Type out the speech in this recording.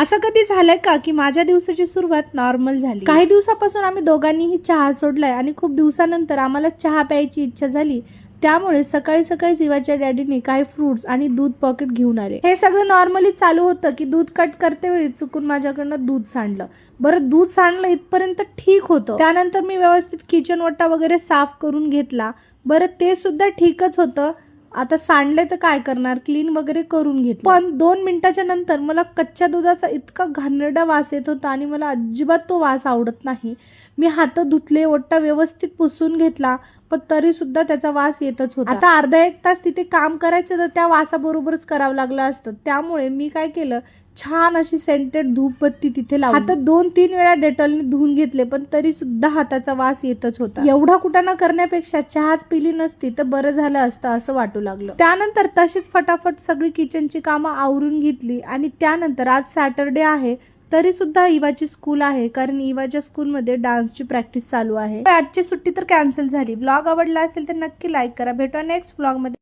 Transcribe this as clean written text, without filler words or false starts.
असं कधी झालंय का की माझ्या दिवसाची सुरुवात नॉर्मल झाली? काही दिवसापासून आम्ही दोघांनीही चहा सोडलाय आणि खूप दिवसानंतर आम्हाला चहा प्यायची इच्छा झाली. त्यामुळे सकाळी सकाळीच इवाच्या डॅडीने काही फ्रुट्स आणि दूध पॉकेट घेऊन आले. हे सगळं नॉर्मली चालू होतं की दूध कट करते वेळी चुकून माझ्याकडनं दूध सांडलं. बरं, दूध सांडलं इथपर्यंत ठीक होतं. त्यानंतर मी व्यवस्थित किचन वट्टा वगैरे साफ करून घेतला. बरं, ते सुद्धा ठीकच होतं. आता सांडले तर काय करणार, क्लीन वगैरे करून घेतलं. पण 2 मिनिटाच्या नंतर मला कच्च्या दुधाचा इतका घाणेरडा वास येत होता आणि मला अजिबात तो वास आवडत नाही. मी हात धुतले, ओटा व्यवस्थित पुसून घेतला, पण तरी सुद्धा त्याचा वास येतच होता. आता अर्धा एक तास तिथे काम करायचं तर त्या वासाबरोबरच करावं लागलं असतं. त्यामुळे मी काय केलं, छान अशी सेंटेड धूपबत्ती तिथे लावली. हातात 2-3 वेळा डेटॉलने धुवून घेतले, पण तरी सुद्धा हाताचा वास येतच होता. एवढा कुटाणा करण्यापेक्षा चहाच पिली नसती तर बरं झालं असतं असं वाटू लागलं. त्यानंतर तशीच फटाफट सगळी किचनची कामं आवरून घेतली आणि त्यानंतर आज सॅटरडे आहे तरी सुद्धा इवाची स्कूल आहे, कारण इवाच्या स्कूलमध्ये डान्सची प्रॅक्टिस चालू आहे. आजची सुट्टी तर कॅन्सल झाली. ब्लॉग आवडला असेल तर नक्की लाईक करा. भेटूया नेक्स्ट ब्लॉग मध्ये.